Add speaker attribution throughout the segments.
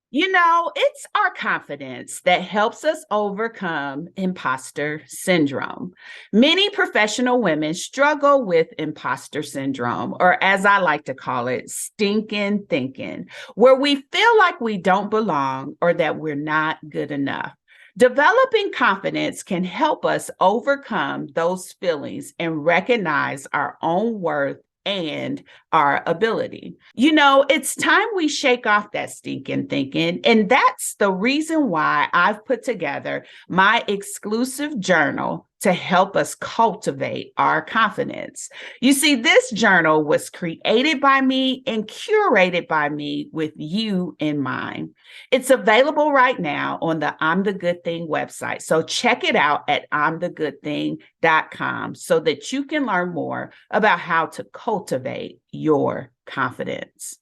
Speaker 1: It's our confidence that helps us overcome imposter syndrome. Many professional women struggle with imposter syndrome, or as I like to call it, stinking thinking, where we feel like we don't belong or that we're not good enough. Developing confidence can help us overcome those feelings and recognize our own worth and our ability. It's time we shake off that stinking thinking. And that's the reason why I've put together my exclusive journal to help us cultivate our confidence. You see, this journal was created by me and curated by me with you in mind. It's available right now on the I'm the Good Thing website. So check it out at imthegoodthing.com so that you can learn more about how to cultivate your confidence.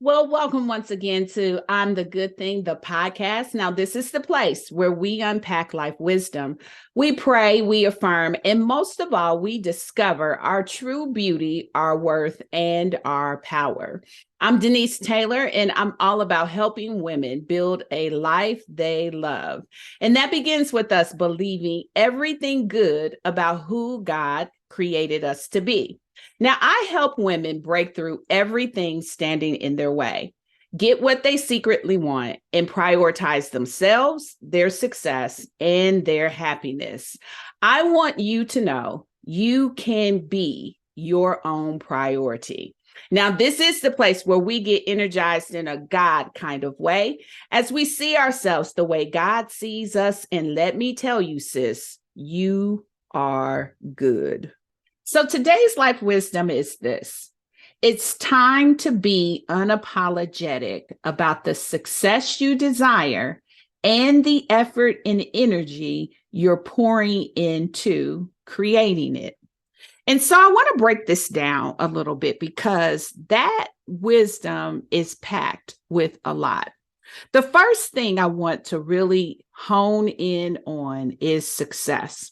Speaker 1: Well, welcome once again to I'm the Good Thing, the podcast. Now, this is the place where we unpack life wisdom. We pray, we affirm, and most of all, we discover our true beauty, our worth, and our power. I'm Denise Taylor, and I'm all about helping women build a life they love. And that begins with us believing everything good about who God created us to be. Now, I help women break through everything standing in their way, get what they secretly want, and prioritize themselves, their success, and their happiness. I want you to know you can be your own priority. Now, this is the place where we get energized in a God kind of way as we see ourselves the way God sees us. And let me tell you, sis, you are good. So today's life wisdom is this. It's time to be unapologetic about the success you desire and the effort and energy you're pouring into creating it. And so I want to break this down a little bit because that wisdom is packed with a lot. The first thing I want to really hone in on is success.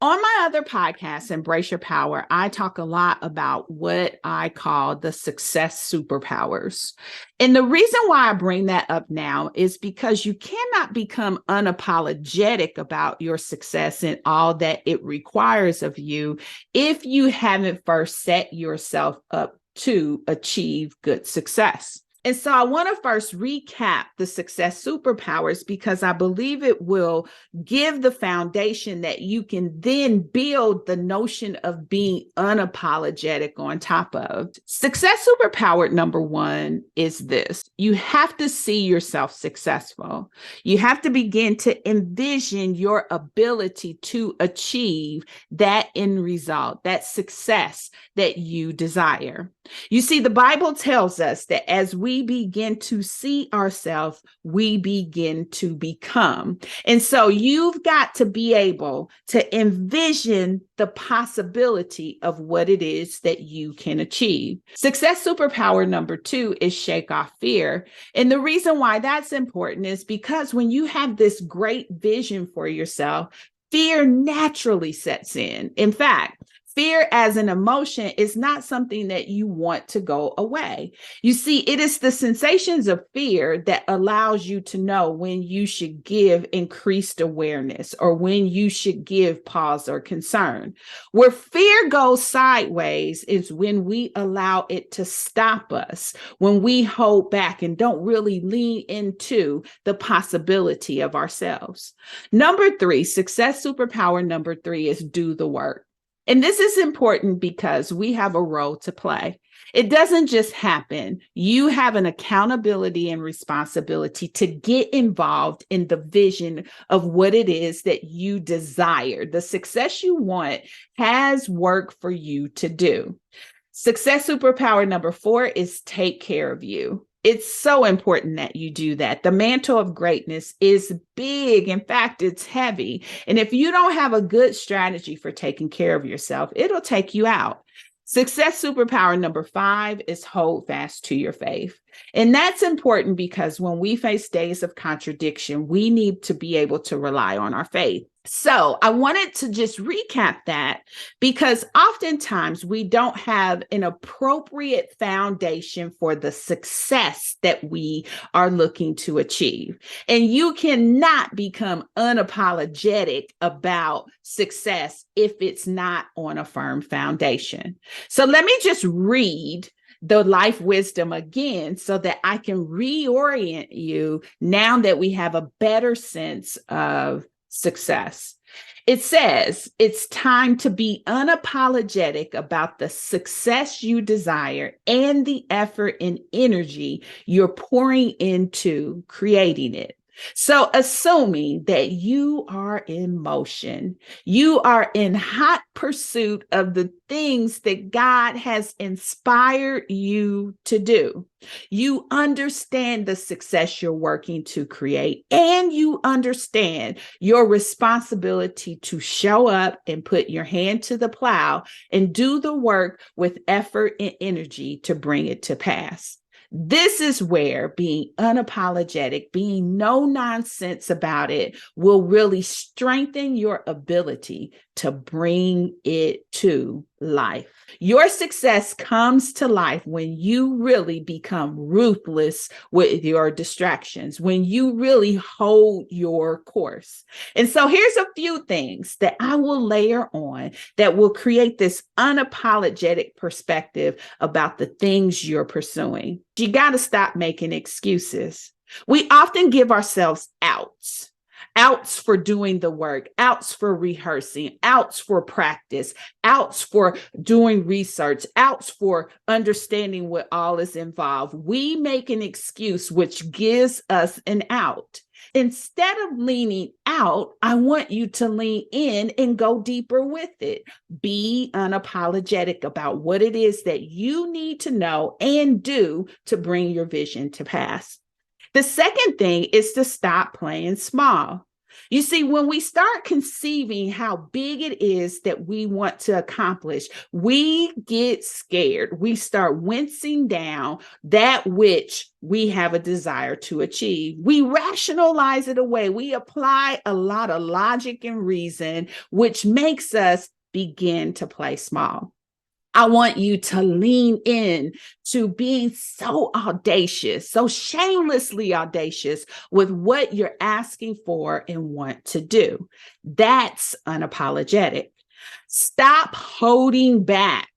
Speaker 1: On my other podcast, Embrace Your Power, I talk a lot about what I call the success superpowers. And the reason why I bring that up now is because you cannot become unapologetic about your success and all that it requires of you if you haven't first set yourself up to achieve good success. And so I want to first recap the success superpowers because I believe it will give the foundation that you can then build the notion of being unapologetic on top of. Success superpower number one is this. You have to see yourself successful. You have to begin to envision your ability to achieve that end result, that success that you desire. You see, the Bible tells us that as we begin to see ourselves, we begin to become. And so you've got to be able to envision the possibility of what it is that you can achieve. Success superpower number two is shake off fear. And the reason why that's important is because when you have this great vision for yourself, fear naturally sets in. In fact, fear as an emotion is not something that you want to go away. You see, it is the sensations of fear that allows you to know when you should give increased awareness or when you should give pause or concern. Where fear goes sideways is when we allow it to stop us, when we hold back and don't really lean into the possibility of ourselves. Number three, success superpower number three is do the work. And this is important because we have a role to play. It doesn't just happen. You have an accountability and responsibility to get involved in the vision of what it is that you desire. The success you want has work for you to do. Success superpower number four is take care of you. It's so important that you do that. The mantle of greatness is big. In fact, it's heavy. And if you don't have a good strategy for taking care of yourself, it'll take you out. Success superpower number five is hold fast to your faith. And that's important because when we face days of contradiction, we need to be able to rely on our faith. So I wanted to just recap that because oftentimes we don't have an appropriate foundation for the success that we are looking to achieve. And you cannot become unapologetic about success if it's not on a firm foundation. So let me just read the life wisdom again so that I can reorient you now that we have a better sense of success. It says it's time to be unapologetic about the success you desire and the effort and energy you're pouring into creating it. So, assuming that you are in motion, you are in hot pursuit of the things that God has inspired you to do. You understand the success you're working to create, and you understand your responsibility to show up and put your hand to the plow and do the work with effort and energy to bring it to pass. This is where being unapologetic, being no nonsense about it, will really strengthen your ability to bring it to life. Your success comes to life when you really become ruthless with your distractions, when you really hold your course. And so here's a few things that I will layer on that will create this unapologetic perspective about the things you're pursuing. You got to stop making excuses. We often give ourselves outs. Outs for doing the work, outs for rehearsing, outs for practice, outs for doing research, outs for understanding what all is involved. We make an excuse which gives us an out. Instead of leaning out, I want you to lean in and go deeper with it. Be unapologetic about what it is that you need to know and do to bring your vision to pass. The second thing is to stop playing small. You see, when we start conceiving how big it is that we want to accomplish, we get scared. We start wincing down that which we have a desire to achieve. We rationalize it away. We apply a lot of logic and reason, which makes us begin to play small. I want you to lean in to being so audacious, so shamelessly audacious with what you're asking for and want to do. That's unapologetic. Stop holding back.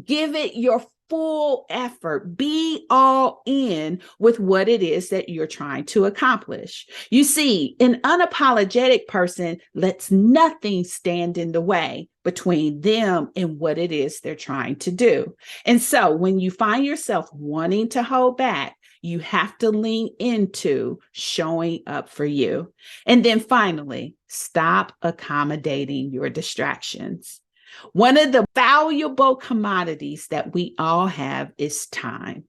Speaker 1: Give it your full effort. Be all in with what it is that you're trying to accomplish. You see, an unapologetic person lets nothing stand in the way between them and what it is they're trying to do. And so when you find yourself wanting to hold back, you have to lean into showing up for you. And then finally, stop accommodating your distractions. One of the valuable commodities that we all have is time.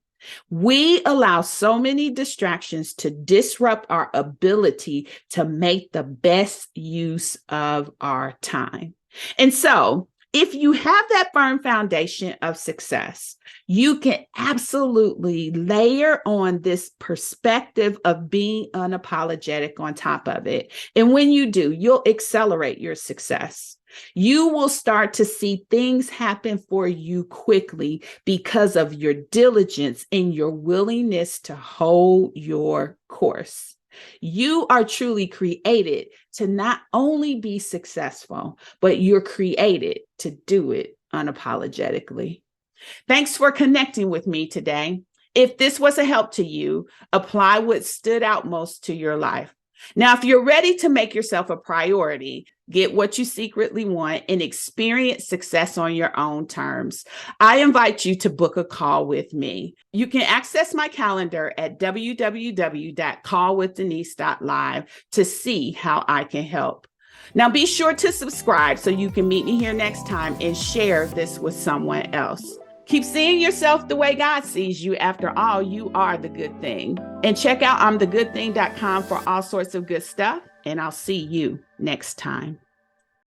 Speaker 1: We allow so many distractions to disrupt our ability to make the best use of our time. And so, if you have that firm foundation of success, you can absolutely layer on this perspective of being unapologetic on top of it. And when you do, you'll accelerate your success. You will start to see things happen for you quickly because of your diligence and your willingness to hold your course. You are truly created to not only be successful, but you're created to do it unapologetically. Thanks for connecting with me today. If this was a help to you, apply what stood out most to your life. Now, if you're ready to make yourself a priority, get what you secretly want, and experience success on your own terms, I invite you to book a call with me. You can access my calendar at www.callwithdenise.live to see how I can help. Now, be sure to subscribe so you can meet me here next time and share this with someone else. Keep seeing yourself the way God sees you. After all, you are the good thing. And check out imthegoodthing.com for all sorts of good stuff. And I'll see you next time.